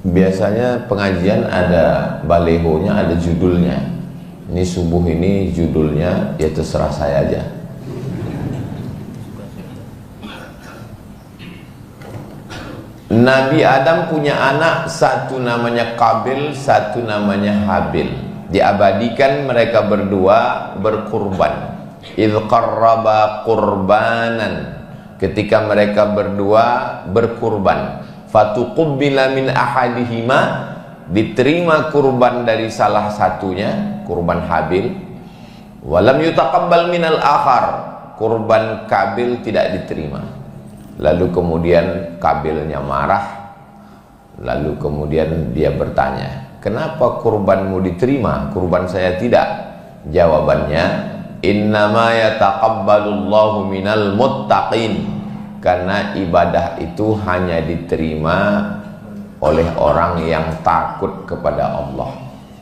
Biasanya pengajian ada balehonya, ada judulnya. Ini subuh ini judulnya, ya terserah saya aja. Nabi Adam punya anak, satu namanya Qabil, satu namanya Habil. Diabadikan mereka berdua berkurban. Idh qarraba qurbanan, ketika mereka berdua berkurban. Fatuqubbila min ahadihima, diterima kurban dari salah satunya, kurban Habil. Walam yutaqabbal minal akhar, kurban Qabil tidak diterima. Lalu kemudian Qabilnya marah. Lalu kemudian dia bertanya, kenapa kurbanmu diterima, kurban saya tidak? Jawabannya, innama yataqabbalullahu minal muttaqin, karena ibadah itu hanya diterima oleh orang yang takut kepada Allah.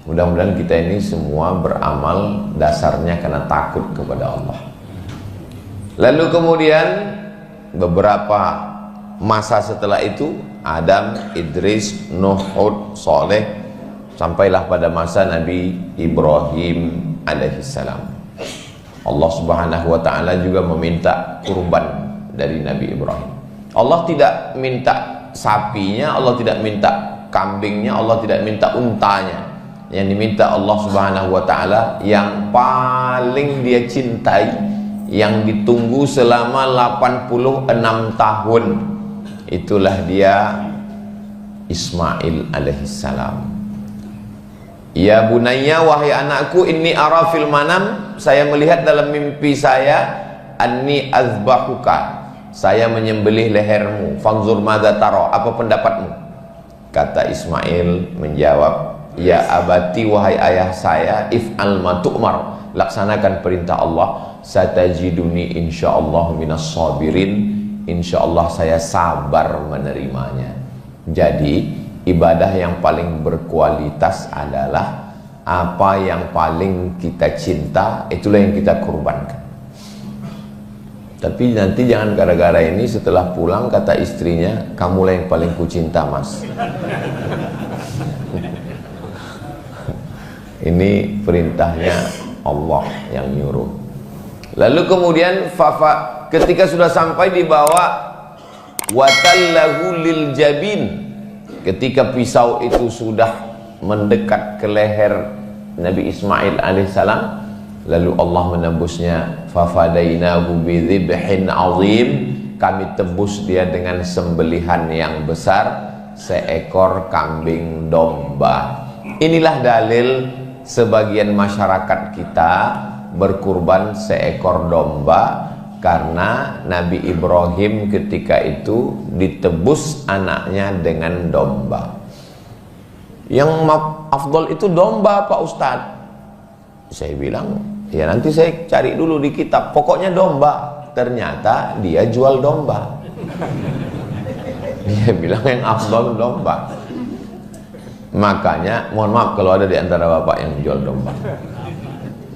Mudah-mudahan kita ini semua beramal dasarnya karena takut kepada Allah. Lalu kemudian beberapa masa setelah itu, Adam, Idris, Nuh, Hud, Saleh, sampailah pada masa Nabi Ibrahim alaihissalam. Allah subhanahu wa ta'ala juga meminta kurban dari Nabi Ibrahim. Allah tidak minta sapinya, Allah tidak minta kambingnya, Allah tidak minta untanya. Yang diminta Allah subhanahu wa ta'ala yang paling dia cintai, yang ditunggu selama 86 tahun, itulah dia Ismail alaihissalam. Ya bunayya, wahai anakku, inni ara fil manam, saya melihat dalam mimpi saya, anni azbahuka, saya menyembelih lehermu, fanzur madza tara, apa pendapatmu? Kata Ismail menjawab, ya abati, wahai ayah saya, if'al ma tu'mar, laksanakan perintah Allah, satajiduni insyaallah minas sabirin, insyaallah saya sabar menerimanya. Jadi ibadah yang paling berkualitas adalah apa yang paling kita cinta, itulah yang kita kurbankan. Tapi nanti jangan gara-gara ini setelah pulang kata istrinya, kamulah yang paling kucinta mas. Ini perintahnya Allah yang nyuruh. Lalu kemudian ketika sudah sampai dibawa watallahu lil jabin, ketika pisau itu sudah mendekat ke leher Nabi Ismail alaihissalam, lalu Allah menembusnya, fafadainahu bidzibhin azim, kami tebus dia dengan sembelihan yang besar, seekor kambing domba. Inilah dalil sebagian masyarakat kita berkurban seekor domba, karena Nabi Ibrahim ketika itu ditebus anaknya dengan domba. Yang afdol itu domba Pak Ustadz. Saya bilang, ya nanti saya cari dulu di kitab, pokoknya domba. Ternyata dia jual domba. Dia bilang yang afdol domba. Makanya mohon maaf kalau ada di antara bapak yang jual domba.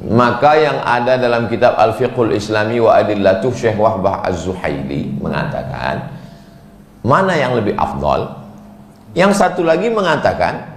Maka yang ada dalam kitab Al-Fiqhul Islami wa Adillatuh, Syekh Wahbah Az-Zuhaili mengatakan, mana yang lebih afdol? Yang satu lagi mengatakan,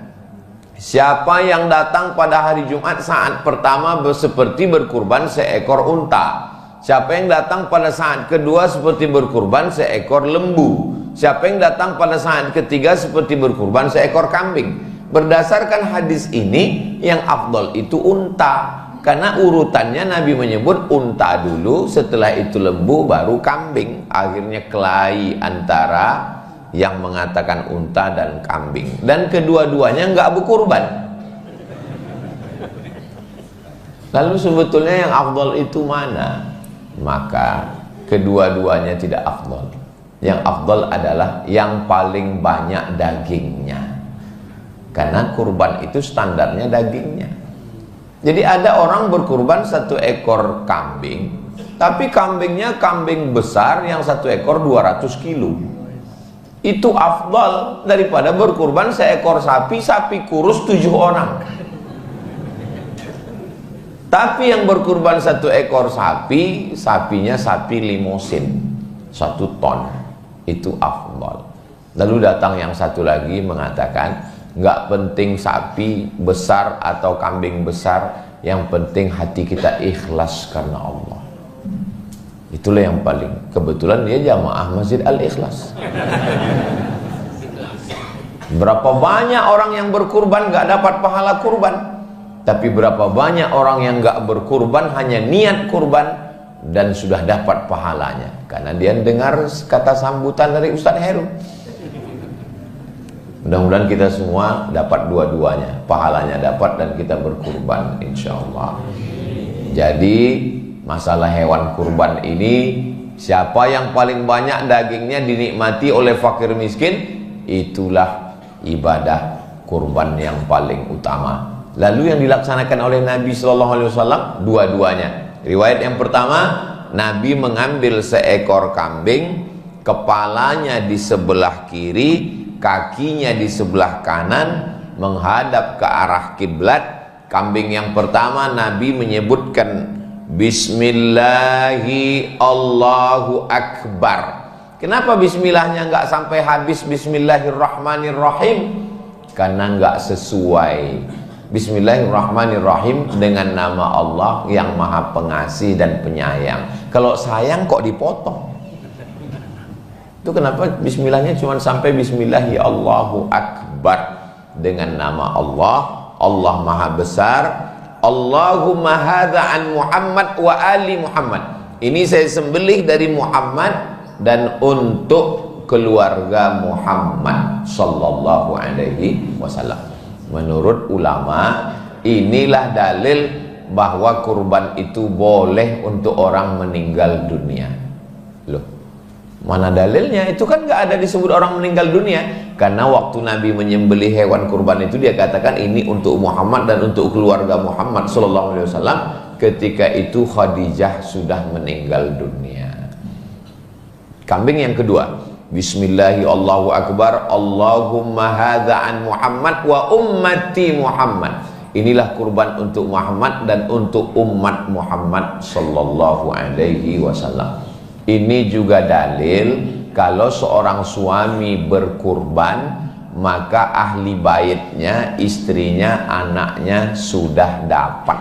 siapa yang datang pada hari Jumat saat pertama seperti berkurban seekor unta. Siapa yang datang pada saat kedua seperti berkurban seekor lembu. Siapa yang datang pada saat ketiga seperti berkurban seekor kambing. Berdasarkan hadis ini, yang afdol itu unta. Karena urutannya Nabi menyebut unta dulu, setelah itu lembu, baru kambing. Akhirnya kelahi antara yang mengatakan unta dan kambing, dan kedua-duanya nggak berkurban. Lalu sebetulnya yang afdal itu mana? Maka kedua-duanya tidak afdal. Yang afdal adalah yang paling banyak dagingnya, karena kurban itu standarnya dagingnya. Jadi ada orang berkurban satu ekor kambing, tapi kambingnya kambing besar yang satu ekor 200 kilo. Itu afdal daripada berkurban seekor sapi, sapi kurus 7 orang. Tapi yang berkurban satu ekor sapi, sapinya sapi limosin 1 ton, itu afdal. Lalu datang yang satu lagi mengatakan, nggak penting sapi besar atau kambing besar, yang penting hati kita ikhlas karena Allah. Itulah yang paling. Kebetulan dia jamaah Masjid Al-Ikhlas. Berapa banyak orang yang berkurban nggak dapat pahala kurban, tapi berapa banyak orang yang nggak berkurban hanya niat kurban dan sudah dapat pahalanya karena dia dengar kata sambutan dari Ustadz Heru. Mudah-mudahan kita semua dapat dua-duanya, pahalanya dapat dan kita berkurban insyaallah. Jadi masalah hewan kurban ini, siapa yang paling banyak dagingnya dinikmati oleh fakir miskin, itulah ibadah kurban yang paling utama. Lalu yang dilaksanakan oleh Nabi SAW dua-duanya. Riwayat yang pertama, Nabi mengambil seekor kambing, kepalanya di sebelah kiri, kakinya di sebelah kanan, menghadap ke arah kiblat. Kambing yang pertama Nabi menyebutkan Bismillahi Allahu Akbar. Kenapa bismillahnya nggak sampai habis Bismillahirrahmanirrahim? Karena nggak sesuai. Bismillahirrahmanirrahim dengan nama Allah yang maha pengasih dan penyayang. Kalau sayang kok dipotong? Itu kenapa bismillahnya cuma sampai Bismillahi Allahu Akbar, dengan nama Allah, Allah maha besar. Allahumma hadza an Muhammad wa ali Muhammad. Ini saya sembelih dari Muhammad dan untuk keluarga Muhammad sallallahu alaihi wasallam. Menurut ulama, inilah dalil bahwa kurban itu boleh untuk orang meninggal dunia. Loh, mana dalilnya? Itu kan nggak ada disebut orang meninggal dunia. Karena waktu Nabi menyembelih hewan kurban itu dia katakan ini untuk Muhammad dan untuk keluarga Muhammad sallallahu alaihi wasallam. Ketika itu Khadijah sudah meninggal dunia. Kambing yang kedua, Bismillahi Allahu Akbar, Allahumma hadza an Muhammad wa ummati Muhammad. Inilah kurban untuk Muhammad dan untuk umat Muhammad sallallahu alaihi wasallam. Ini juga dalil kalau seorang suami berkurban, maka ahli baitnya, istrinya, anaknya sudah dapat.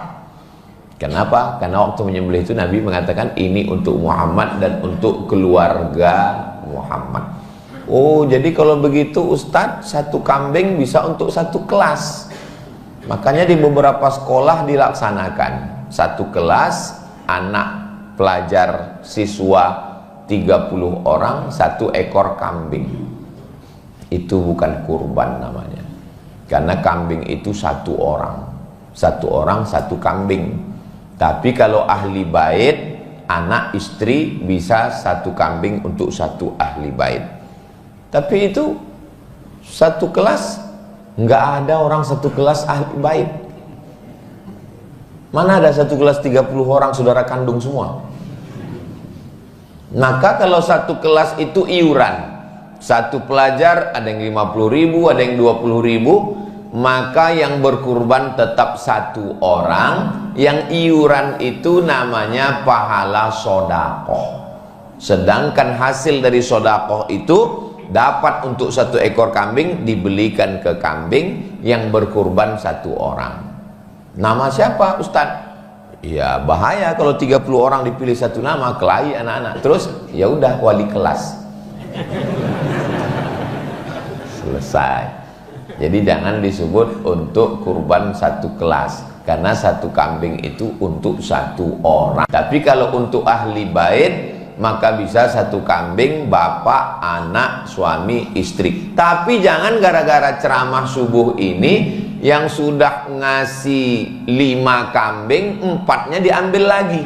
Kenapa? Karena waktu menyembelih itu Nabi mengatakan ini untuk Muhammad dan untuk keluarga Muhammad. Oh, jadi kalau begitu Ustadz, satu kambing bisa untuk satu kelas. Makanya di beberapa sekolah dilaksanakan satu kelas, anak pelajar siswa 30 orang, satu ekor kambing. Itu bukan kurban namanya, karena kambing itu satu orang satu kambing. Tapi kalau ahli bait, anak istri bisa satu kambing untuk satu ahli bait. Tapi itu satu kelas, nggak ada orang satu kelas ahli bait. Mana ada satu kelas 30 orang saudara kandung semua. Maka kalau satu kelas itu iuran, satu pelajar ada yang 50.000, ada yang 20.000, maka yang berkurban tetap satu orang. Yang iuran itu namanya pahala sodakoh. Sedangkan hasil dari sodakoh itu dapat untuk satu ekor kambing dibelikan ke kambing yang berkurban satu orang. Nama siapa Ustadz? Ya bahaya kalau 30 orang dipilih satu nama, kelahi anak-anak. Terus ya udah wali kelas. Selesai. Jadi jangan disebut untuk kurban satu kelas, karena satu kambing itu untuk satu orang. Tapi kalau untuk ahli bait, maka bisa satu kambing, bapak, anak, suami, istri. Tapi jangan gara-gara ceramah subuh ini yang sudah ngasih 5 kambing, 4-nya diambil lagi.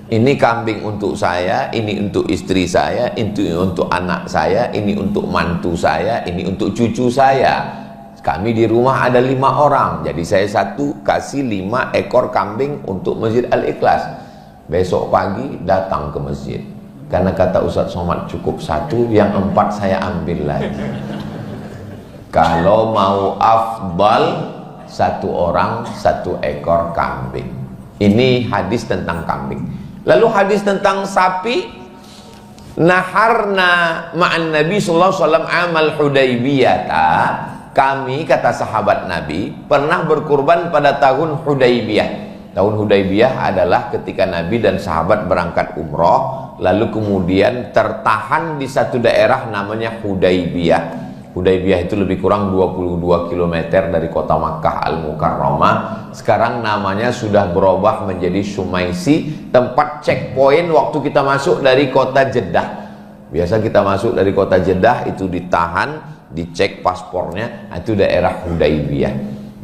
Ini kambing untuk saya, ini untuk istri saya, ini untuk anak saya, ini untuk mantu saya, ini untuk cucu saya. Kami di rumah ada 5 orang, jadi saya satu kasih 5 ekor kambing untuk Masjid Al-Ikhlas. Besok pagi datang ke masjid, karena kata Ustadz Somad cukup satu, yang 4 saya ambil lagi. Kalau mau afdal, satu orang satu ekor kambing. Ini hadis tentang kambing. Lalu hadis tentang sapi, Naharna ma'an Nabi sallallahu alaihi wasallam amal Hudaybiyata. Kami, kata sahabat Nabi, pernah berkurban pada tahun Hudaybiyah. Tahun Hudaybiyah adalah ketika Nabi dan sahabat berangkat umroh, lalu kemudian tertahan di satu daerah namanya Hudaybiyah. Hudaybiyah itu lebih kurang 22 km dari kota Makkah Al-Mukarramah. Sekarang namanya sudah berubah menjadi Sumaisi, tempat checkpoint waktu kita masuk dari kota Jeddah. Biasa kita masuk dari kota Jeddah itu ditahan, dicek paspornya, itu daerah Hudaybiyah.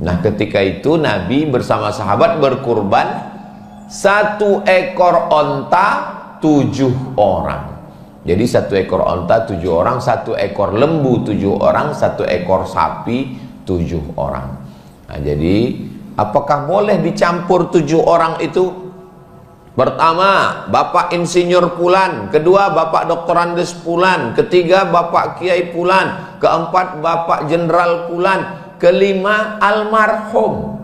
Nah, ketika itu Nabi bersama sahabat berkurban 1 ekor onta 7 orang. Jadi 1 ekor onta 7 orang, 1 ekor lembu 7 orang, 1 ekor sapi 7 orang. Nah, jadi apakah boleh dicampur 7 orang itu? Pertama, Bapak Insinyur Pulan. Kedua, Bapak Dr. Andes Pulan. Ketiga, Bapak Kiai Pulan. Keempat, Bapak Jenderal Pulan. Kelima, almarhum.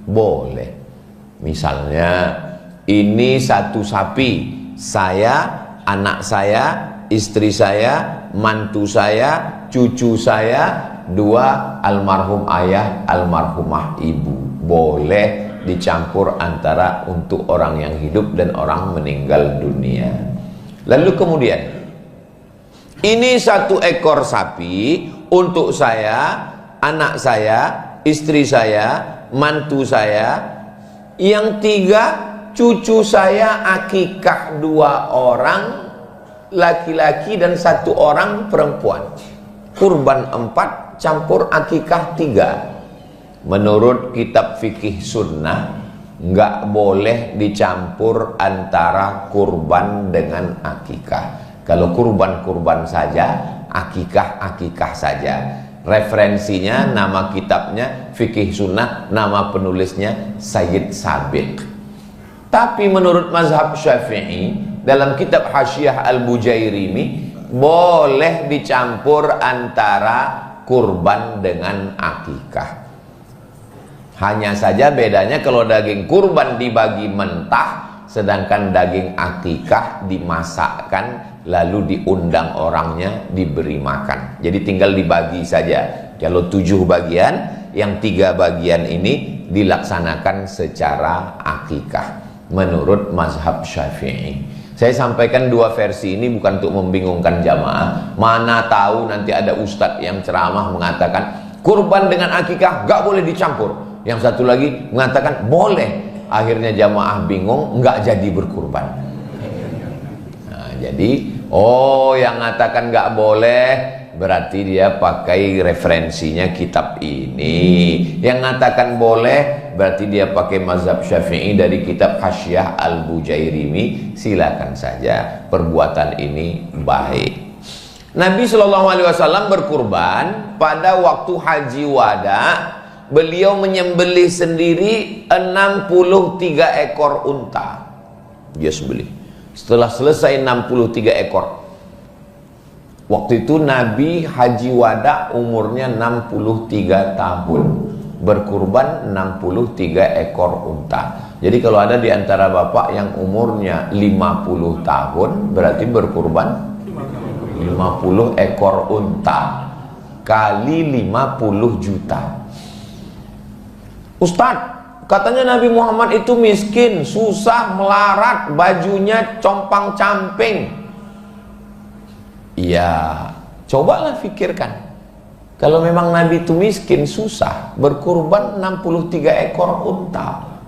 Boleh. Misalnya, ini 1 sapi. Saya, anak saya, istri saya, mantu saya, cucu saya, 2 almarhum ayah, almarhumah ibu. Boleh dicampur antara untuk orang yang hidup dan orang meninggal dunia. Lalu kemudian, ini 1 ekor sapi untuk saya, anak saya, istri saya, mantu saya. Yang 3 cucu saya akikah 2 orang laki-laki dan 1 orang perempuan. Kurban 4 campur akikah 3. Menurut kitab fikih sunnah, nggak boleh dicampur antara kurban dengan akikah. Kalau kurban-kurban saja, akikah-akikah saja. Referensinya, nama kitabnya fikih sunnah, nama penulisnya Sayyid Sabiq. Tapi menurut mazhab Syafi'i, dalam kitab Hasyiah Al-Bujairimi, boleh dicampur antara kurban dengan akikah. Hanya saja bedanya kalau daging kurban dibagi mentah, sedangkan daging akikah dimasakkan lalu diundang orangnya diberi makan. Jadi tinggal dibagi saja. Kalau 7 bagian, yang 3 bagian ini dilaksanakan secara akikah menurut mazhab Syafi'i. Saya sampaikan 2 versi ini bukan untuk membingungkan jamaah. Mana tahu nanti ada ustadz yang ceramah mengatakan kurban dengan akikah gak boleh dicampur. Yang satu lagi mengatakan boleh. Akhirnya jamaah bingung, nggak jadi berkurban. Nah, jadi yang mengatakan nggak boleh berarti dia pakai referensinya kitab ini. Yang mengatakan boleh berarti dia pakai mazhab Syafi'i dari kitab Hasyiah Al-Bujairimi. Silakan saja, perbuatan ini baik. Nabi SAW berkurban pada waktu haji wada. Beliau menyembelih sendiri 63 ekor unta. Dia sembelih. Setelah selesai 63 ekor. Waktu itu Nabi haji wada umurnya 63 tahun. Berkurban 63 ekor unta. Jadi kalau ada di antara bapak yang umurnya 50 tahun, berarti berkurban 50 ekor unta kali 50 juta. Ustadz, katanya Nabi Muhammad itu miskin, susah, melarat, bajunya compang-camping. Iya, cobalah pikirkan. Kalau memang Nabi itu miskin, susah, berkurban 63 ekor unta.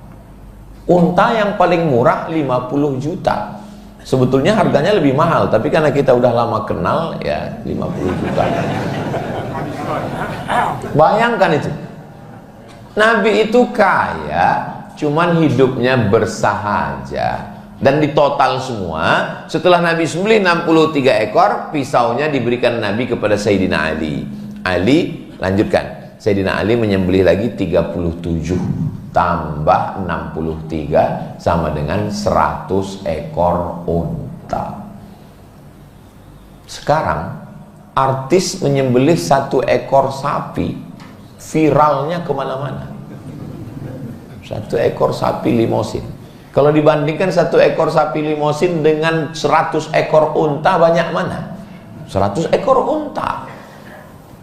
Unta yang paling murah 50 juta. Sebetulnya harganya lebih mahal, tapi karena kita udah lama kenal, ya 50 juta. Bayangkan itu. Nabi itu kaya, cuman hidupnya bersahaja. Dan di total semua, setelah Nabi sembelih 63 ekor, pisaunya diberikan Nabi kepada Sayyidina Ali. Ali, lanjutkan. Sayyidina Ali menyembelih lagi 37. Tambah 63 sama dengan 100 ekor unta. Sekarang, artis menyembelih 1 ekor sapi. Viralnya kemana-mana. 1 ekor sapi limosin. Kalau dibandingkan 1 ekor sapi limosin dengan 100 ekor unta, banyak mana? 100 ekor unta.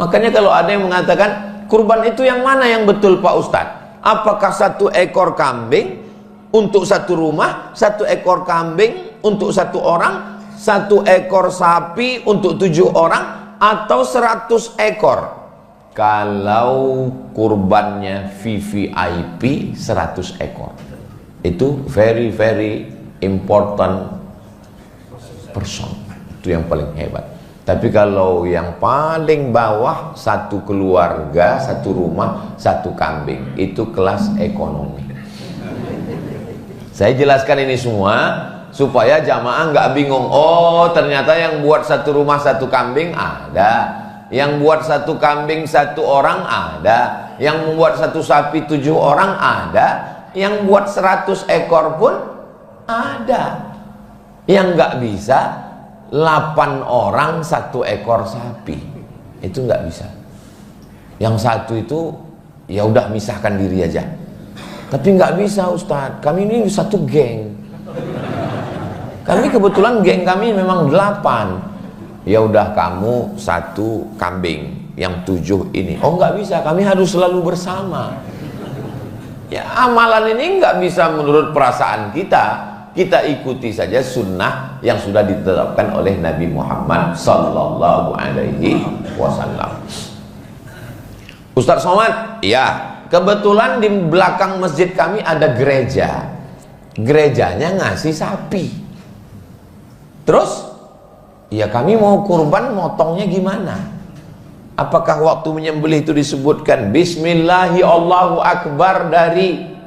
Makanya kalau ada yang mengatakan kurban itu yang mana yang betul Pak Ustadz? Apakah 1 ekor kambing untuk 1 rumah, 1 ekor kambing untuk 1 orang, 1 ekor sapi untuk 7 orang, atau 100 ekor? Kalau kurbannya VVIP 100 ekor. Itu very important person. Itu yang paling hebat. Tapi kalau yang paling bawah, 1 keluarga, 1 rumah, 1 kambing, itu kelas ekonomi. Saya jelaskan ini semua supaya jamaah nggak bingung. Oh, ternyata yang buat 1 rumah 1 kambing ada, yang buat 1 kambing 1 orang ada, yang membuat 1 sapi 7 orang ada, yang buat 100 ekor pun ada. Yang nggak bisa 8 orang 1 ekor sapi, itu nggak bisa. Yang 1 itu ya udah misahkan diri aja. Tapi nggak bisa Ustadz, kami ini 1 geng. Kami kebetulan geng kami memang 8. Ya udah kamu 1 kambing, yang 7 ini. Oh nggak bisa, kami harus selalu bersama. Ya amalan ini nggak bisa menurut perasaan kita. Kita ikuti saja sunnah yang sudah ditetapkan oleh Nabi Muhammad Sallallahu Alaihi Wasallam. Ustadz Somad, ya kebetulan di belakang masjid kami ada gereja. Gerejanya ngasih sapi. Terus, ya kami mau kurban, motongnya gimana? Apakah waktu menyembelih itu disebutkan Bismillahi Allahu Akbar dari?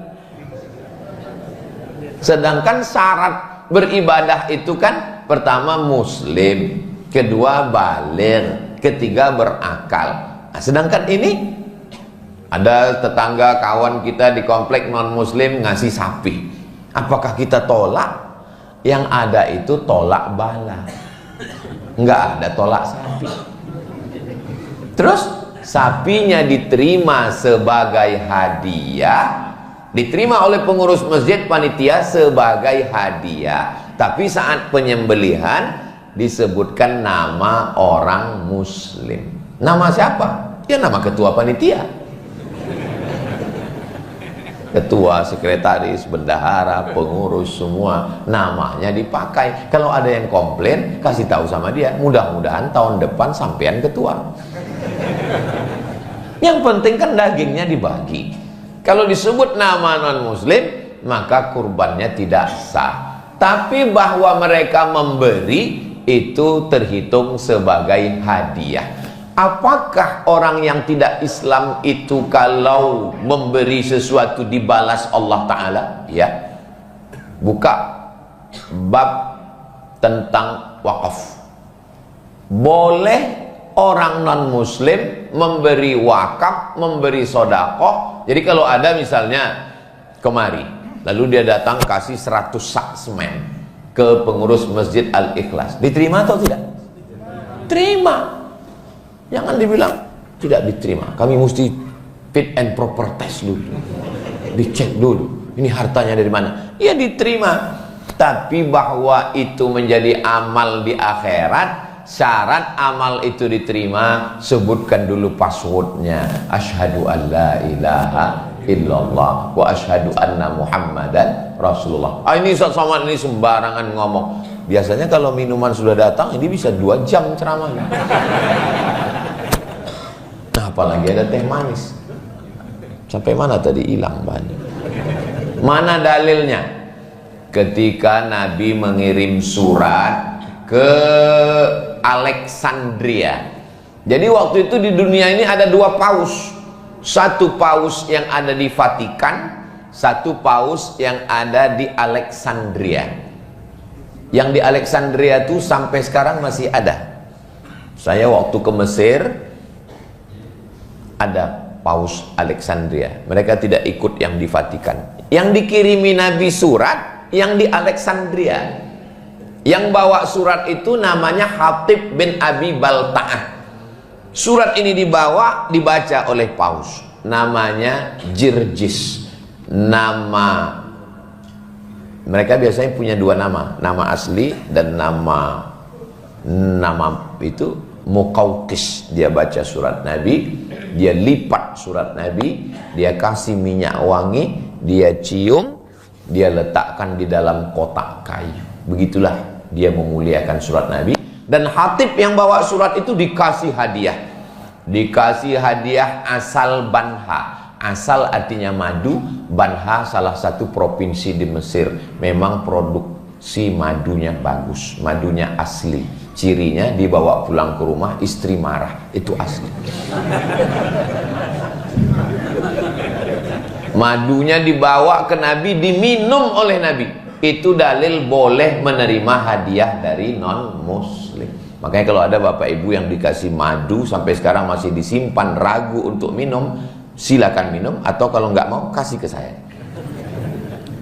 Sedangkan syarat beribadah itu kan pertama muslim, kedua baligh, ketiga berakal. Nah, sedangkan ini ada tetangga kawan kita di komplek non muslim ngasih sapi. Apakah kita tolak? Yang ada itu tolak bala. Enggak ada tolak sapi. Terus sapinya diterima sebagai hadiah, diterima oleh pengurus masjid panitia sebagai hadiah. Tapi saat penyembelihan disebutkan nama orang muslim. Nama siapa? Ya nama ketua panitia. Ketua, sekretaris, bendahara, pengurus semua namanya dipakai. Kalau ada yang komplain, kasih tahu sama dia. Mudah-mudahan tahun depan sampean ketua. Yang penting kan dagingnya dibagi. Kalau disebut nama non-muslim, maka kurbannya tidak sah. Tapi bahwa mereka memberi itu terhitung sebagai hadiah. Apakah orang yang tidak Islam itu kalau memberi sesuatu dibalas Allah Ta'ala? Ya. Buka bab tentang wakaf. Boleh orang non-muslim memberi wakaf, memberi sodakoh. Jadi kalau ada misalnya kemari, lalu dia datang kasih 100 sak semen ke pengurus Masjid Al-Ikhlas, diterima atau tidak? Terima. Jangan dibilang tidak diterima. Kami mesti fit and proper test dulu, dicek dulu ini hartanya dari mana. Ya diterima. Tapi bahwa itu menjadi amal di akhirat, syarat amal itu diterima, sebutkan dulu passwordnya. Asyhadu an la ilaha illallah wa asyhadu anna muhammadan rasulullah. Ini Ustaz Somad ini sembarangan ngomong. Biasanya kalau minuman sudah datang, ini bisa 2 jam ceramahnya. Nah, apalagi ada teh manis. Sampai mana tadi hilang banyak. Mana dalilnya? Ketika Nabi mengirim surat ke Alexandria. Jadi waktu itu di dunia ini ada 2 paus. Satu paus yang ada di Vatikan, satu paus yang ada di Alexandria. Yang di Alexandria itu sampai sekarang masih ada. Saya waktu ke Mesir ada paus Alexandria. Mereka tidak ikut yang di Vatikan. Yang dikirimi Nabi surat yang di Alexandria. Yang bawa surat itu namanya Hatib bin Abi Balta'ah. Surat ini dibaca oleh paus. Namanya Jirjis. Nama Mereka biasanya punya dua nama, nama asli dan nama itu Muqawqis. Dia baca surat Nabi, dia lipat surat Nabi, dia kasih minyak wangi, dia cium, dia letakkan di dalam kotak kayu. Begitulah dia memuliakan surat Nabi. Dan khatib yang bawa surat itu dikasih hadiah. Dikasih hadiah asal Banha. Asal artinya madu. Banha salah satu provinsi di Mesir. Memang produksi madunya bagus, madunya asli. Cirinya dibawa pulang ke rumah, istri marah. Itu asli. Madunya dibawa ke Nabi, diminum oleh Nabi. Itu dalil boleh menerima hadiah dari non-muslim. Makanya kalau ada bapak ibu yang dikasih madu sampai sekarang masih disimpan, ragu untuk minum, silakan minum, atau kalau nggak mau kasih ke saya.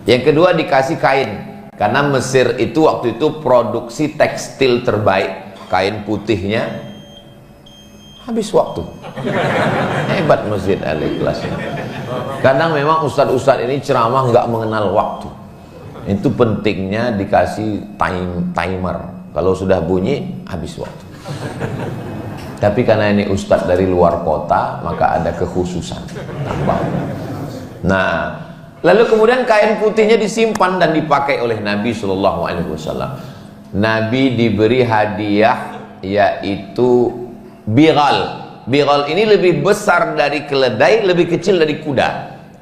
Yang kedua dikasih kain, karena Mesir itu waktu itu produksi tekstil terbaik. Kain putihnya habis waktu. Hebat Masjid Al-Ikhlas. Kadang memang ustadz-ustadz ini ceramah nggak mengenal waktu. Itu pentingnya dikasih timer. Kalau sudah bunyi habis waktu. Tapi karena ini ustadz dari luar kota, maka ada kekhususan tambah. Nah, lalu kemudian kain putihnya disimpan dan dipakai oleh Nabi Shallallahu Alaihi Wasallam. Nabi diberi hadiah yaitu bighal. Bighal ini lebih besar dari keledai, lebih kecil dari kuda.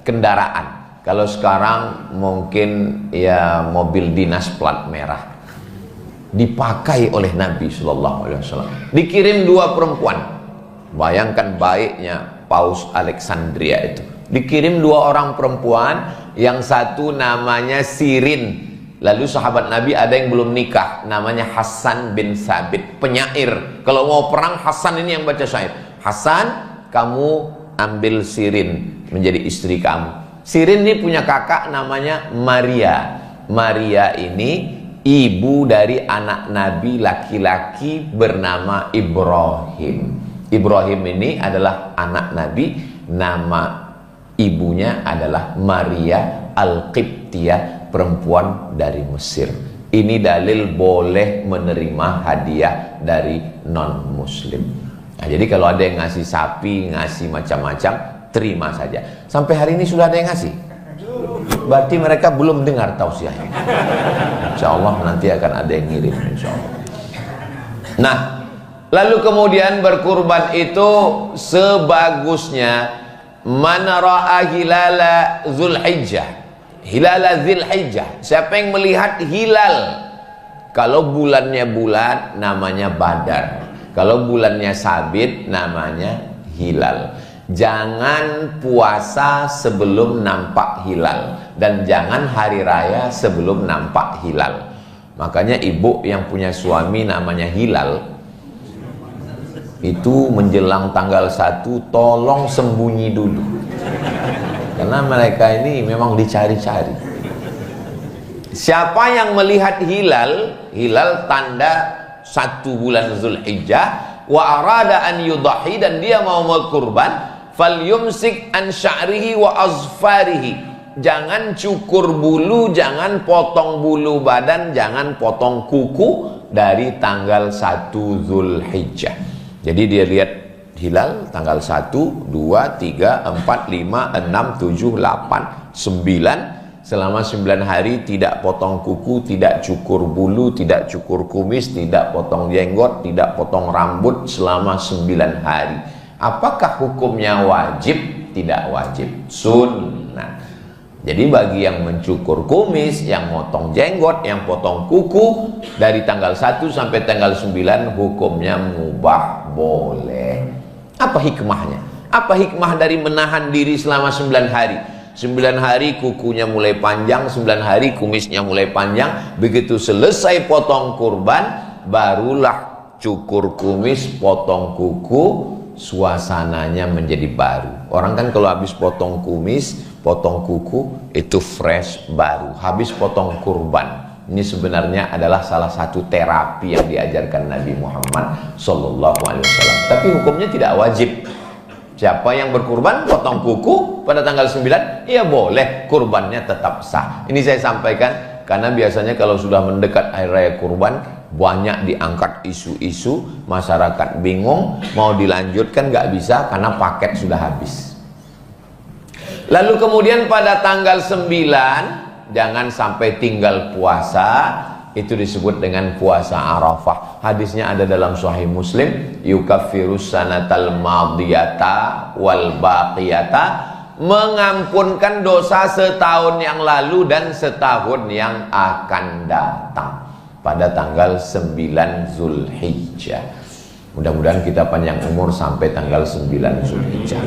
Kendaraan. Kalau sekarang mungkin ya mobil dinas plat merah. Dipakai oleh Nabi Shallallahu Alaihi Wasallam. Dikirim dua perempuan. Bayangkan baiknya Paus Alexandria itu. Dikirim dua orang perempuan, yang satu namanya Sirin. Lalu sahabat Nabi ada yang belum nikah, namanya Hasan bin Sabit, penyair. Kalau mau perang, Hasan ini yang baca syair. Hasan, kamu ambil Sirin menjadi istri kamu. Sirin ini punya kakak namanya Maria. Maria ini ibu dari anak Nabi laki-laki bernama Ibrahim. Ibrahim ini adalah anak Nabi, nama ibunya adalah Maria Al-Qibtiyah, perempuan dari Mesir. Ini dalil boleh menerima hadiah dari non-muslim. Nah, jadi kalau ada yang ngasih sapi, ngasih macam-macam, terima saja. Sampai hari ini sudah ada yang ngasih. Berarti mereka belum dengar tausiahnya. Insya Allah nanti akan ada yang ngirim, insya Allah. Nah, lalu kemudian berkurban itu sebagusnya man ra'a hilala Zulhijjah. Hilala Zulhijjah. Siapa yang melihat hilal? Kalau bulannya bulan namanya Badar. Kalau bulannya sabit namanya hilal. Jangan puasa sebelum nampak hilal, dan jangan hari raya sebelum nampak hilal. Makanya ibu yang punya suami namanya Hilal, itu menjelang tanggal 1 tolong sembunyi dulu, karena mereka ini memang dicari-cari. Siapa yang melihat hilal, hilal tanda 1 bulan Zulhijjah, wa arada an yudahi, dan dia mau berkurban, falyumsik an sya'rihi wa azfarihi. Jangan cukur bulu, jangan potong bulu badan, jangan potong kuku dari tanggal 1 Zulhijjah. Jadi dia lihat hilal tanggal 1, 2, 3, 4, 5, 6, 7, 8, 9. Selama 9 hari tidak potong kuku, tidak cukur bulu, tidak cukur kumis, tidak potong jenggot, tidak potong rambut selama 9 hari. Apakah hukumnya wajib? Tidak wajib, sunnah. Jadi bagi yang mencukur kumis, yang potong jenggot, yang potong kuku, dari tanggal 1 sampai tanggal 9 hukumnya mubah, boleh. Apa hikmahnya? Apa hikmah dari menahan diri selama 9 hari? 9 hari kukunya mulai panjang, 9 hari kumisnya mulai panjang. Begitu selesai potong kurban, barulah cukur kumis, potong kuku, suasananya menjadi baru. Orang kan kalau habis potong kumis, potong kuku, itu fresh, baru. Habis potong kurban, ini sebenarnya adalah salah satu terapi yang diajarkan Nabi Muhammad SAW. Tapi hukumnya tidak wajib. Siapa yang berkurban potong kuku pada tanggal 9, ya boleh, kurbannya tetap sah. Ini saya sampaikan Karena biasanya kalau sudah mendekat hari raya kurban, banyak diangkat isu-isu, masyarakat bingung, mau dilanjutkan nggak bisa karena paket sudah habis. Lalu kemudian pada tanggal 9, jangan sampai tinggal puasa, itu disebut dengan puasa Arafah. Hadisnya ada dalam Sahih Muslim, yukaffirus sanatal madiyata wal baqiyata, mengampunkan dosa setahun yang lalu dan setahun yang akan datang pada tanggal 9 Zulhijjah. Mudah-mudahan kita panjang umur sampai tanggal 9 Zulhijjah.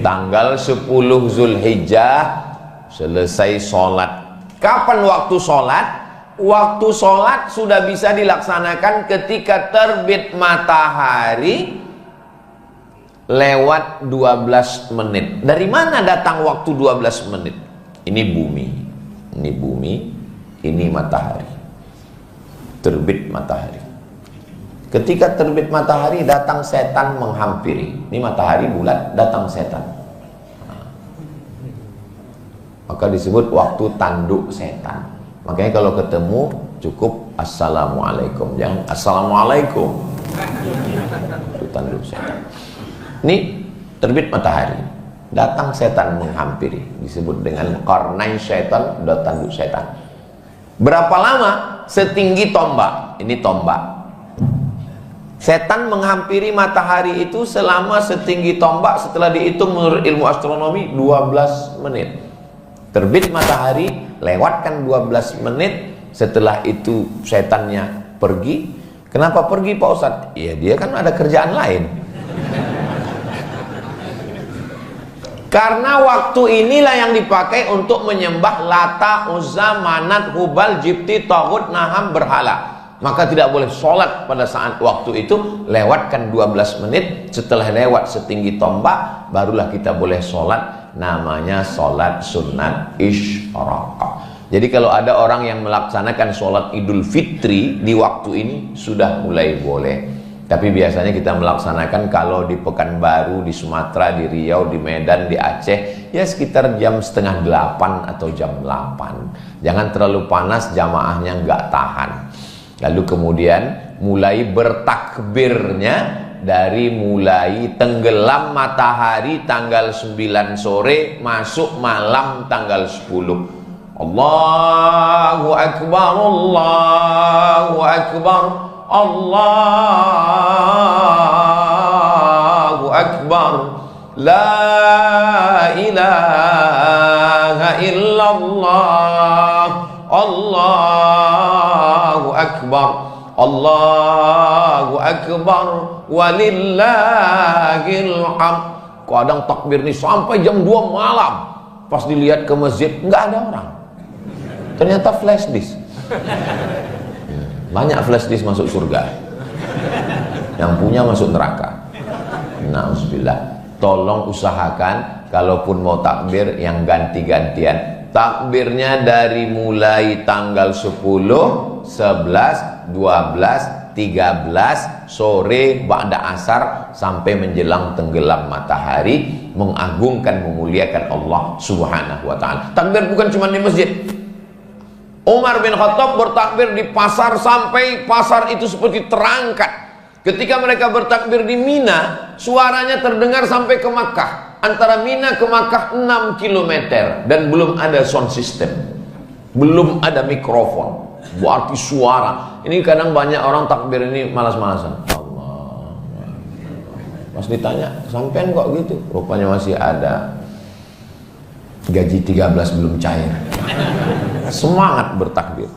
Tanggal 10 Zulhijjah selesai sholat. Kapan waktu sholat? Waktu sholat sudah bisa dilaksanakan ketika terbit matahari lewat 12 menit. Dari mana datang waktu 12 menit? Ini bumi. Ini bumi, ini matahari. Terbit matahari. Ketika terbit matahari, datang setan menghampiri. Ini matahari bulat, datang setan. Maka disebut waktu tanduk setan. Makanya kalau ketemu cukup assalamualaikum, jangan assalamualaikum. Itu tanduk setan. Ini terbit matahari, datang setan menghampiri, disebut dengan qarnain syaitan dan tanduk setan. Berapa lama? Setinggi tombak. Ini tombak. Setan menghampiri matahari itu selama setinggi tombak. Setelah dihitung menurut ilmu astronomi 12 menit. Terbit matahari, lewatkan 12 menit. Setelah itu setannya pergi. Kenapa pergi Pak Ustadz? Ya dia kan ada kerjaan lain. Karena waktu inilah yang dipakai untuk menyembah Lata, Uzza, Manat, Hubal, Jibti, Taghut, Naham, berhala. Maka tidak boleh sholat pada saat waktu itu. Lewatkan 12 menit. Setelah lewat setinggi tombak, barulah kita boleh sholat. Namanya sholat sunat isyraqah. Jadi kalau ada orang yang melaksanakan sholat Idul Fitri di waktu ini, sudah mulai boleh. Tapi biasanya kita melaksanakan kalau di Pekanbaru, di Sumatera, di Riau, di Medan, di Aceh, ya sekitar jam setengah 8 atau jam 8. Jangan terlalu panas, jamaahnya nggak tahan. Lalu kemudian mulai bertakbirnya dari mulai tenggelam matahari tanggal 9 sore, masuk malam tanggal 10. Allahu Akbar, Allahu Akbar, Allahu Akbar, la ilaha illallah, Allahu Akbar, Allahu Akbar, walillahil hamd. Kadang takbir ini sampai jam 2 malam. Pas dilihat ke masjid, nggak ada orang. Ternyata flash disk. Banyak flash disk masuk surga, yang punya masuk neraka. Na'udzubillah. Tolong usahakan kalaupun mau takbir yang ganti-gantian. Takbirnya dari mulai tanggal 10, 11, 12, 13 sore ba'da asar sampai menjelang tenggelam matahari, mengagungkan, memuliakan Allah Subhanahu wa ta'ala. Takbir bukan cuma di masjid. Umar bin Khattab bertakbir di pasar sampai pasar itu seperti terangkat. Ketika mereka bertakbir di Mina, suaranya terdengar sampai ke Makkah. Antara Mina ke Makkah 6 km dan belum ada sound system, belum ada mikrofon. Berarti suara. Ini kadang banyak orang takbir ini malas-malasan. Allah. Pas ditanya, sampean kok gitu? Rupanya masih ada gaji 13 belum cair. Semangat bertakbir.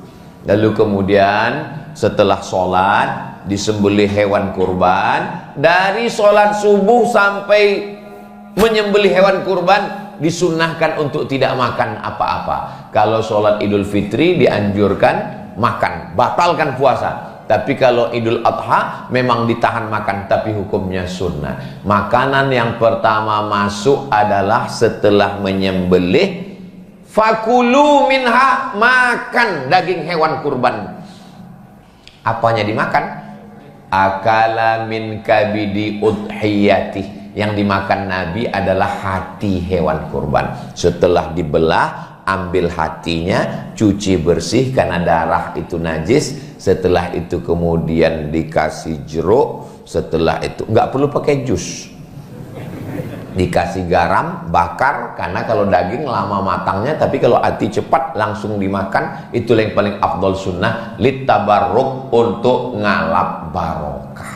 Lalu kemudian setelah sholat disembelih hewan kurban. Dari sholat subuh sampai menyembelih hewan kurban disunnahkan untuk tidak makan apa-apa. Kalau sholat Idul Fitri dianjurkan makan, batalkan puasa. Tapi kalau Idul Adha memang ditahan makan, tapi hukumnya sunnah. Makanan yang pertama masuk adalah setelah menyembelih, fakulu minha, makan daging hewan kurban. Apanya dimakan? Akala min kabidi udhiyati. Yang dimakan Nabi adalah hati hewan kurban. Setelah dibelah, ambil hatinya, cuci bersih karena darah itu najis. Setelah itu kemudian dikasih jeruk. Setelah itu nggak perlu pakai jus, dikasih garam, bakar, karena kalau daging lama matangnya, tapi kalau hati cepat langsung dimakan. Itu yang paling afdol sunnah, litabarruk, untuk ngalap barokah.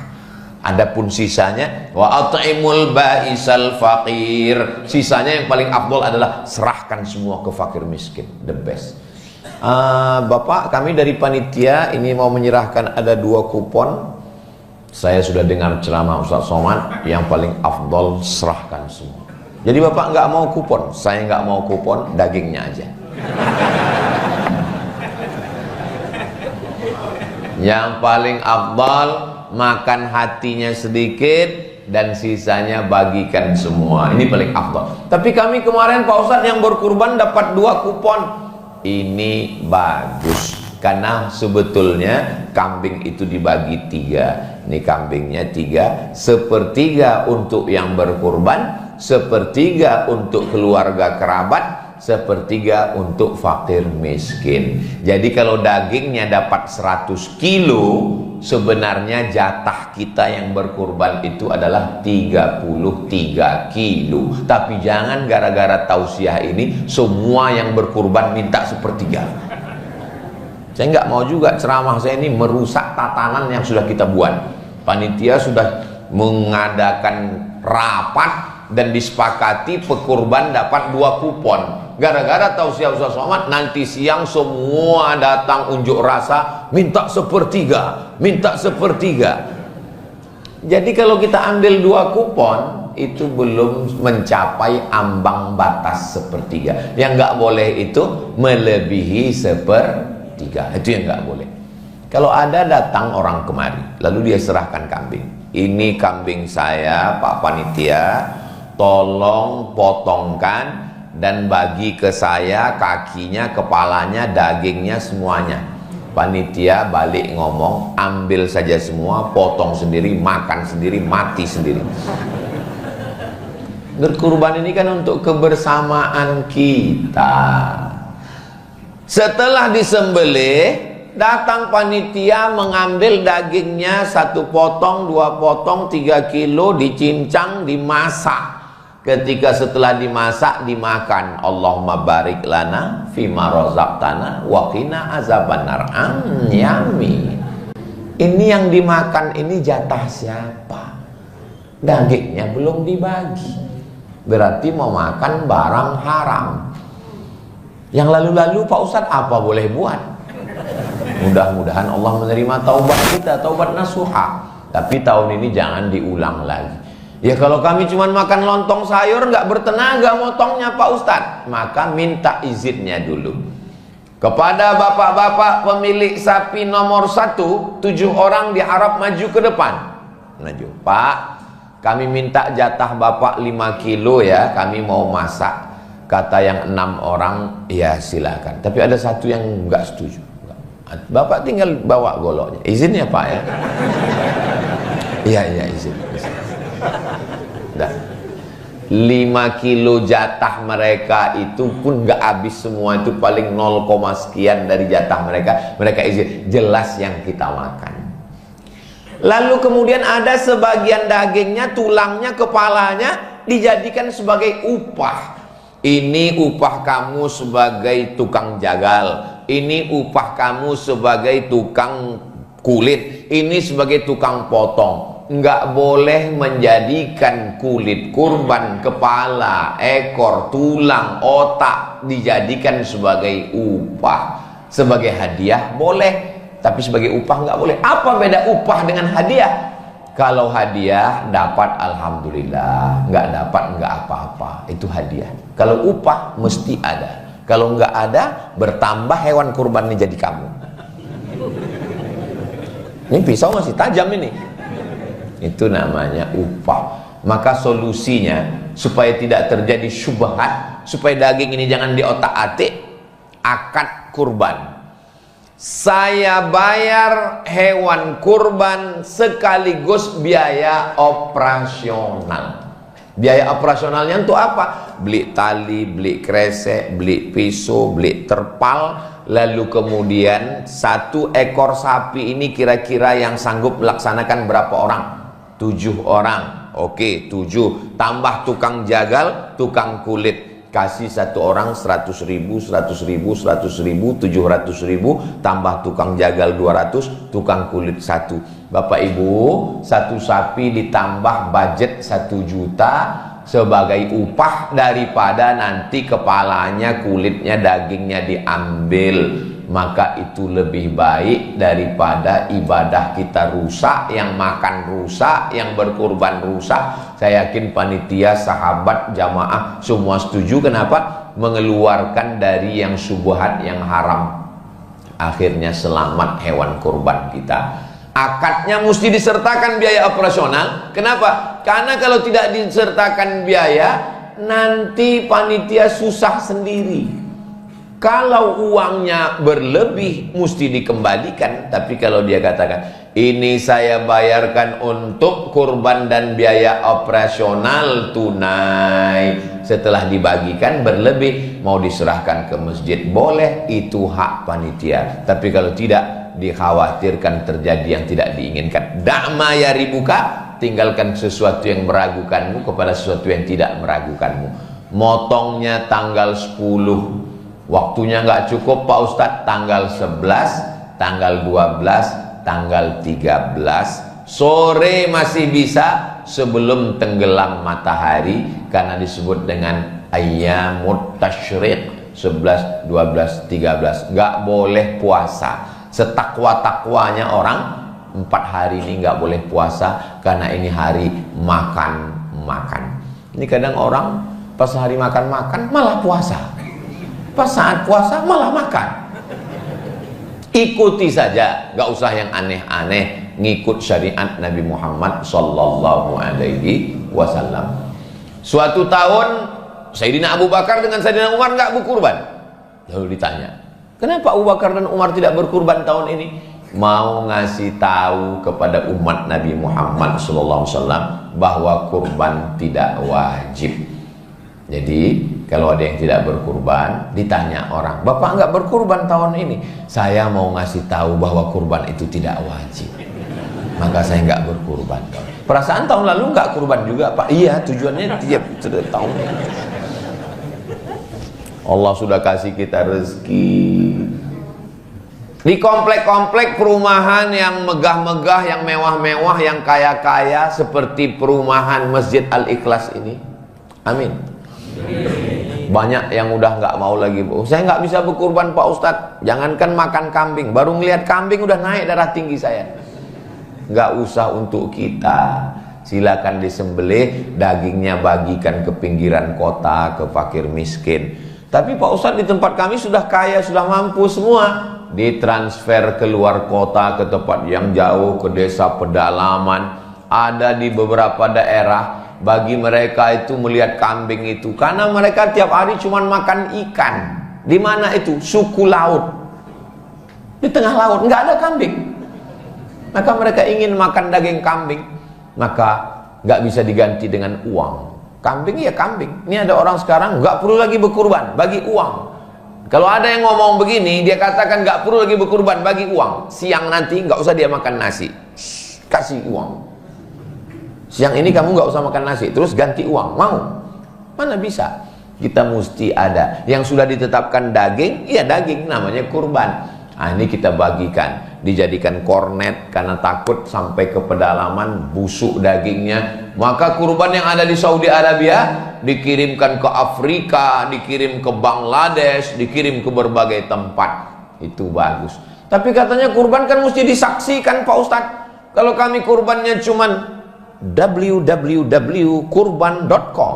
Adapun sisanya, wa at'imul ba'isal faqir, sisanya yang paling afdol adalah serahkan semua ke fakir miskin, the best. Bapak, kami dari panitia ini mau menyerahkan ada 2 kupon. Saya sudah dengar ceramah Ustaz Somad, yang paling afdol serahkan semua. Jadi Bapak nggak mau kupon, saya nggak mau kupon, dagingnya aja. Yang paling afdol, makan hatinya sedikit dan sisanya bagikan semua. Ini paling afdol. Tapi kami kemarin Pak Ustaz yang berkurban dapat 2 kupon. Ini bagus. Karena sebetulnya kambing itu dibagi 3. Ini kambingnya 3, sepertiga untuk yang berkurban, sepertiga untuk keluarga kerabat, sepertiga untuk fakir miskin. Jadi kalau dagingnya dapat 100 kilo, sebenarnya jatah kita yang berkurban itu adalah 33 kilo. Tapi jangan gara-gara tausiah ini semua yang berkurban minta sepertiga. Saya nggak mau juga ceramah saya ini merusak tatanan yang sudah kita buat. Panitia sudah mengadakan rapat dan disepakati pekurban dapat 2 kupon. Gara-gara tausiah Ustaz Somad, nanti siang semua datang unjuk rasa minta sepertiga, minta sepertiga. Jadi kalau kita ambil 2 kupon itu belum mencapai ambang batas sepertiga. Yang nggak boleh itu melebihi sepertiga. Itu yang nggak boleh. Kalau ada datang orang kemari lalu dia serahkan kambing, ini kambing saya Pak Panitia, tolong potongkan dan bagi ke saya kakinya, kepalanya, dagingnya, semuanya. Panitia balik ngomong, ambil saja semua, potong sendiri, makan sendiri, mati sendiri. Berkurban ini kan untuk kebersamaan kita. Setelah disembelih, datang panitia mengambil dagingnya 1 potong, 2 potong, 3 kilo, dicincang, dimasak. Ketika setelah dimasak, dimakan. Allahumma barik lana fima razaqtana wa qina azabannar. Yummy. Ini yang dimakan ini jatah siapa? Dagingnya belum dibagi. Berarti mau makan barang haram. Yang lalu-lalu Pak Ustadz apa boleh buat? Mudah-mudahan Allah menerima taubat kita, taubat nasuha. Tapi tahun ini jangan diulang lagi. Ya kalau kami cuma makan lontong sayur nggak bertenaga motongnya Pak Ustadz, maka minta izinnya dulu kepada bapak-bapak pemilik sapi nomor 1, 7 orang diharap maju ke depan. Maju, Pak, kami minta jatah Bapak 5 kilo ya, kami mau masak. Kata yang 6 orang, ya silakan. Tapi ada 1 yang nggak setuju. Bapak tinggal bawa goloknya. Izin ya Pak ya? Iya izin. Dah. 5 kilo jatah mereka itu pun nggak habis semua, itu paling 0, sekian dari jatah mereka. Mereka izin, jelas yang kita makan. Lalu kemudian ada sebagian dagingnya, tulangnya, kepalanya dijadikan sebagai upah. Ini upah kamu sebagai tukang jagal, ini upah kamu sebagai tukang kulit, ini sebagai tukang potong. Enggak boleh menjadikan kulit kurban, kepala, ekor, tulang, otak dijadikan sebagai upah. Sebagai hadiah boleh, tapi sebagai upah enggak boleh. Apa beda upah dengan hadiah? Kalau hadiah dapat alhamdulillah, nggak dapat nggak apa-apa, itu hadiah. Kalau upah mesti ada. Kalau nggak ada, bertambah hewan kurbannya jadi kamu. Ini pisau masih tajam ini. Itu namanya upah. Maka solusinya supaya tidak terjadi syubhat, supaya daging ini jangan diotak-atik, akad kurban. Saya bayar hewan kurban sekaligus biaya operasional. Biaya operasionalnya untuk apa? Beli tali, beli kresek, beli pisau, beli terpal. Lalu kemudian 1 ekor sapi ini kira-kira yang sanggup melaksanakan berapa orang? 7 orang. Oke, 7. Tambah tukang jagal, tukang kulit. Kasih 1 orang 100.000, 100.000, 100.000, 700.000. Tambah tukang jagal 200, tukang kulit 1. Bapak Ibu, 1 sapi ditambah budget 1 juta sebagai upah daripada nanti kepalanya, kulitnya, dagingnya diambil. Maka itu lebih baik daripada ibadah kita rusak, yang makan rusak, yang berkurban rusak. Saya yakin panitia, sahabat, jamaah semua setuju. Kenapa? Mengeluarkan dari yang syubhat, yang haram. Akhirnya selamat hewan kurban kita. Akadnya mesti disertakan biaya operasional. Kenapa? Karena kalau tidak disertakan biaya, nanti panitia susah sendiri. Kalau uangnya berlebih, mesti dikembalikan. Tapi kalau dia katakan, ini saya bayarkan untuk kurban dan biaya operasional tunai, setelah dibagikan berlebih, mau diserahkan ke masjid, boleh, itu hak panitia. Tapi kalau tidak, dikhawatirkan terjadi yang tidak diinginkan. Da'ma ya ribuka, tinggalkan sesuatu yang meragukanmu kepada sesuatu yang tidak meragukanmu. Motongnya tanggal 10, waktunya nggak cukup Pak Ustadz, tanggal 11, tanggal 12, tanggal 13, sore masih bisa sebelum tenggelam matahari, karena disebut dengan ayyamut tasyriq, 11, 12, 13. Nggak boleh puasa. Setakwa-takwanya orang 4 hari ini nggak boleh puasa, karena ini hari makan-makan. Ini kadang orang pas hari makan-makan malah puasa, pas saat puasa malah makan. Ikuti saja, nggak usah yang aneh-aneh, ngikut syariat Nabi Muhammad Sallallahu Alaihi Wasallam. Suatu tahun Sayyidina Abu Bakar dengan Sayyidina Umar nggak berkurban. Lalu ditanya, kenapa Abu Bakar dan Umar tidak berkurban tahun ini? Mau ngasih tahu kepada umat Nabi Muhammad SAW bahwa kurban tidak wajib. Jadi kalau ada yang tidak berkurban, ditanya orang, Bapak nggak berkurban tahun ini? Saya mau ngasih tahu bahwa kurban itu tidak wajib, maka saya nggak berkurban. Perasaan tahun lalu nggak kurban juga Pak? Iya, tujuannya tiap tahun. Allah sudah kasih kita rezeki. Di komplek-komplek perumahan yang megah-megah, yang mewah-mewah, yang kaya-kaya, seperti perumahan Masjid Al-Ikhlas ini, amin, banyak yang udah nggak mau lagi, saya nggak bisa berkurban Pak Ustadz. Jangankan makan kambing, baru ngelihat kambing udah naik darah tinggi saya. Nggak usah untuk kita, silakan disembelih, dagingnya bagikan ke pinggiran kota, ke fakir miskin. Tapi Pak Ustadz, di tempat kami sudah kaya, sudah mampu semua, ditransfer ke luar kota, ke tempat yang jauh, ke desa pedalaman. Ada di beberapa daerah, bagi mereka itu melihat kambing itu, karena mereka tiap hari cuma makan ikan. Di mana itu? Suku laut, di tengah laut, nggak ada kambing. Maka mereka ingin makan daging kambing, maka nggak bisa diganti dengan uang. Kambing ya kambing. Ini ada orang sekarang nggak perlu lagi berkurban, bagi uang. Kalau ada yang ngomong begini, dia katakan nggak perlu lagi berkurban, bagi uang. Siang nanti nggak usah dia makan nasi, kasih uang. Siang ini kamu nggak usah makan nasi, terus ganti uang. Mau? Mana bisa? Kita mesti ada. Yang sudah ditetapkan daging, ya daging, namanya kurban. Nah, ini kita bagikan, dijadikan kornet, karena takut sampai ke pedalaman busuk dagingnya. Maka kurban yang ada di Saudi Arabia dikirimkan ke Afrika, dikirim ke Bangladesh, dikirim ke berbagai tempat. Itu bagus. Tapi katanya kurban kan mesti disaksikan Pak Ustadz. Kalau kami kurbannya cuman www.kurban.com,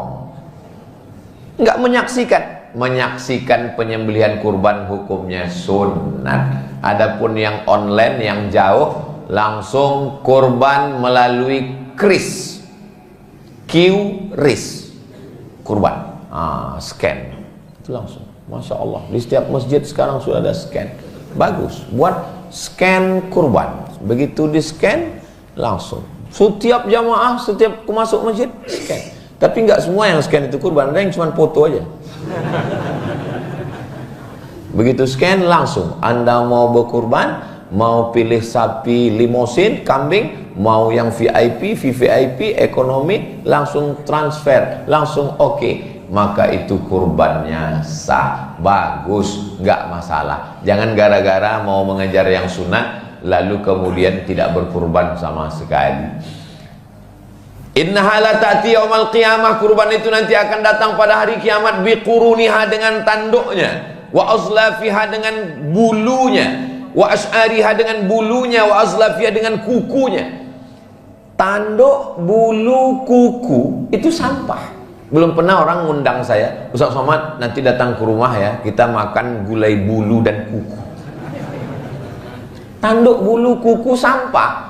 nggak menyaksikan penyembelihan kurban, hukumnya sunat. Adapun yang online, yang jauh, langsung kurban melalui QRIS, kurban, scan itu langsung. Masya Allah, di setiap masjid sekarang sudah ada scan. Bagus, buat scan kurban. Begitu di scan, langsung setiap jamaah, setiap masuk masjid scan. Tapi nggak semua yang scan itu kurban, ada yang cuma foto aja. Begitu scan langsung, Anda mau berkurban, mau pilih sapi limosin, kambing, mau yang VIP, VVIP, ekonomi, langsung transfer, langsung oke. Maka itu kurbannya sah, bagus, nggak masalah. Jangan gara-gara mau mengejar yang sunat, lalu kemudian tidak berkurban sama sekali. Innaha la ta'ti yaumal qiyamah, kurban itu nanti akan datang pada hari kiamat, biquruniha dengan tanduknya, wa azlafiha dengan bulunya, wa as'ariha dengan bulunya, wa azlafiha dengan kukunya. Tanduk, bulu, kuku itu sampah. Belum pernah orang ngundang saya, Ustaz Somad nanti datang ke rumah ya, kita makan gulai bulu dan kuku. Tanduk, bulu, kuku sampah.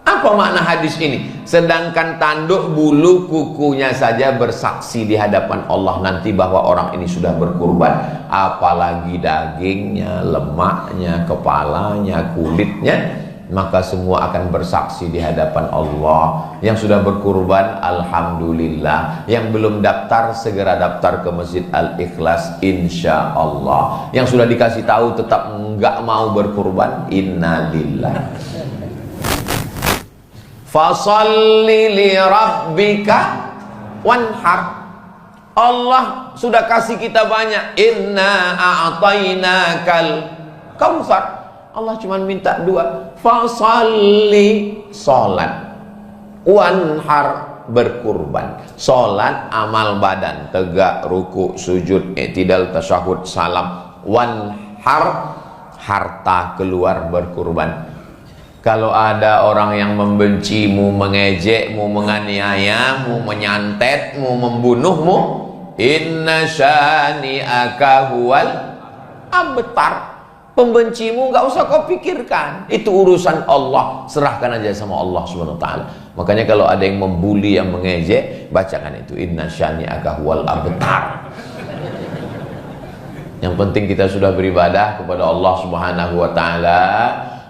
Apa makna hadis ini? Sedangkan tanduk, bulu, kukunya saja bersaksi di hadapan Allah nanti bahwa orang ini sudah berkurban, apalagi dagingnya, lemaknya, kepalanya, kulitnya, maka semua akan bersaksi di hadapan Allah. Yang sudah berkurban, alhamdulillah. Yang belum daftar, segera daftar ke Masjid Al-Ikhlas, insya Allah. Yang sudah dikasih tahu tetap nggak mau berkurban, innalillah. Fasalli li rabbika wanhar. Allah sudah kasih kita banyak. Inna a'tainakal kautsar. Allah cuma minta dua, fasalli, salat, wanhar, berkurban. Salat amal badan, tegak, ruku, sujud, i'tidal, tasyahud, salam. Wanhar, harta keluar, berkurban. Kalau ada orang yang membencimu, mengejekmu, menganiayamu, menyantetmu, membunuhmu, inna syani'aka huwal abtar. Pembencimu nggak usah kau pikirkan, itu urusan Allah, serahkan aja sama Allah Subhanahu wa taala. Makanya kalau ada yang membuli, yang mengejek, bacakan itu, inna syani'aka huwal abtar. Yang penting kita sudah beribadah kepada Allah Subhanahu wa taala.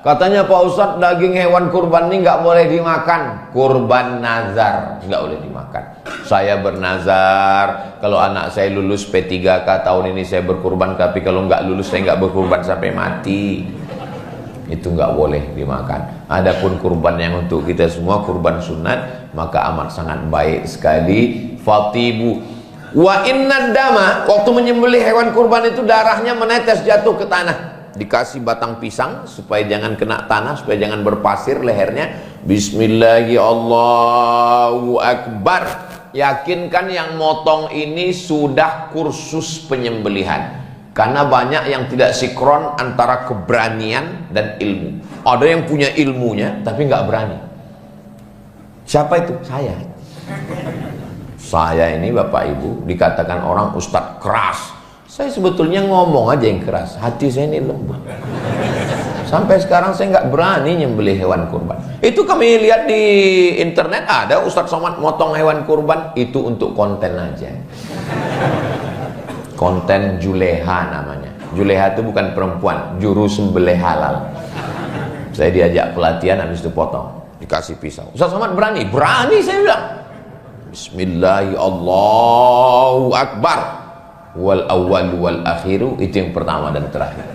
Katanya Pak Ustadz, daging hewan kurban ini nggak boleh dimakan. Kurban nazar nggak boleh dimakan. Saya bernazar, kalau anak saya lulus P3K tahun ini saya berkurban, tapi kalau nggak lulus saya nggak berkurban sampai mati. Itu nggak boleh dimakan. Adapun kurban yang untuk kita semua, kurban sunat, maka amat sangat baik sekali. Fatibu wa inna dama, waktu menyembelih hewan kurban itu darahnya menetes jatuh ke tanah. Dikasih batang pisang supaya jangan kena tanah, supaya jangan berpasir lehernya. Bismillahirrahmanirrahim, Allahu Akbar. Yakinkan yang motong ini sudah kursus penyembelihan, karena banyak yang tidak sinkron antara keberanian dan ilmu. Ada yang punya ilmunya tapi nggak berani. Siapa itu? Saya ini Bapak Ibu dikatakan orang ustadz keras. Saya sebetulnya ngomong aja yang keras, hati saya ini lembut. Sampai sekarang saya nggak berani nyembelih hewan kurban. Itu kami lihat di internet, ada Ustadz Somad motong hewan kurban, itu untuk konten aja. Konten Juleha namanya. Juleha itu bukan perempuan, juru sembelih halal. Saya diajak pelatihan, habis itu potong, dikasih pisau. Ustadz Somad berani? Berani, saya bilang. Bismillahirrahmanirrahim, Allahu Akbar. Wal awwal wal akhiru, itu yang pertama dan terakhir.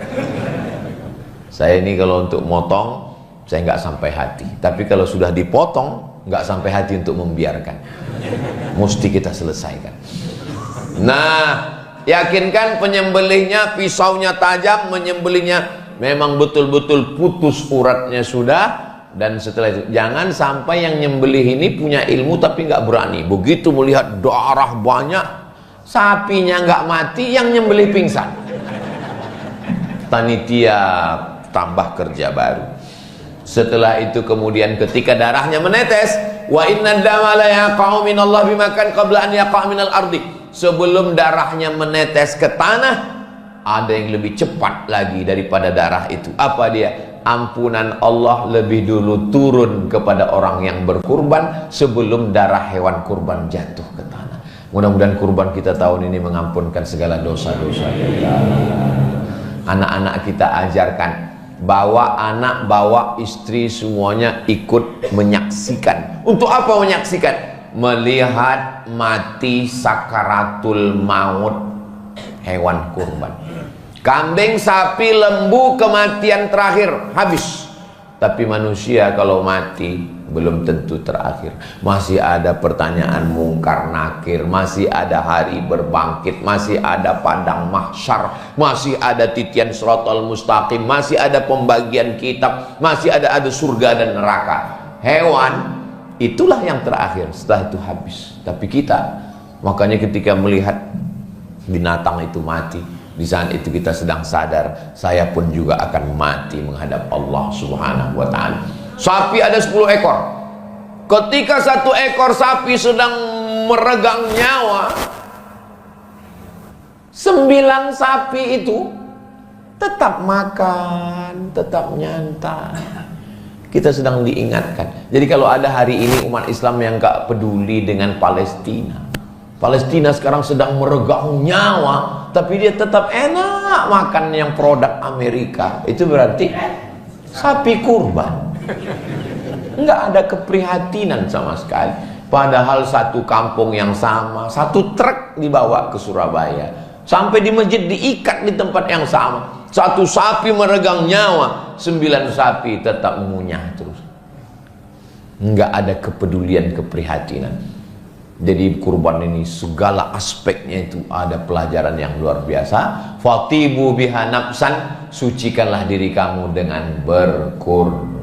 Saya ini kalau untuk motong saya nggak sampai hati, tapi kalau sudah dipotong nggak sampai hati untuk membiarkan. Mesti kita selesaikan. Nah, yakinkan penyembelihnya pisaunya tajam, menyembelihnya memang betul-betul putus uratnya sudah. Dan setelah itu jangan sampai yang nyembelih ini punya ilmu tapi nggak berani. Begitu melihat darah banyak, sapinya nggak mati, yang nyembelih pingsan. Panitia tambah kerja baru. Setelah itu kemudian ketika darahnya menetes, wa inna dama la yaqa'u minallahi bimakan qabla an yaqa'a minal ardi. Sebelum darahnya menetes ke tanah, ada yang lebih cepat lagi daripada darah itu. Apa dia? Ampunan Allah lebih dulu turun kepada orang yang berkurban sebelum darah hewan kurban jatuh ke tanah. Mudah-mudahan kurban kita tahun ini mengampunkan segala dosa-dosa kita. Anak-anak kita ajarkan, bawa anak, bawa istri, semuanya ikut menyaksikan. Untuk apa menyaksikan? melihat mati sakaratul maut hewan kurban. Kambing, sapi, lembu kematian terakhir, habis. Tapi manusia kalau mati belum tentu terakhir. Masih ada pertanyaan mungkar nakir, masih ada hari berbangkit, masih ada padang mahsyar, masih ada titian siratal mustaqim, masih ada pembagian kitab, masih ada surga dan neraka. Hewan itulah yang terakhir, setelah itu habis. Tapi kita, makanya ketika melihat binatang itu mati, di saat itu kita sedang sadar, saya pun juga akan mati menghadap Allah Subhanahu wa ta'ala. Sapi ada 10 ekor. Ketika satu ekor sapi sedang meregang nyawa, 9 sapi itu tetap makan, tetap nyantai. Kita sedang diingatkan. Jadi kalau ada hari ini umat Islam yang gak peduli dengan Palestina, Palestina sekarang sedang meregang nyawa, tapi dia tetap enak makan yang produk Amerika, itu berarti sapi kurban. Enggak ada keprihatinan sama sekali. Padahal satu kampung yang sama, satu truk dibawa ke Surabaya, sampai di masjid diikat di tempat yang sama. Satu sapi meregang nyawa, 9 sapi tetap mengunyah terus. Enggak ada kepedulian, keprihatinan. Jadi kurban ini segala aspeknya itu ada pelajaran yang luar biasa. Fatibu biha nafsan, sucikanlah diri kamu dengan berkurban.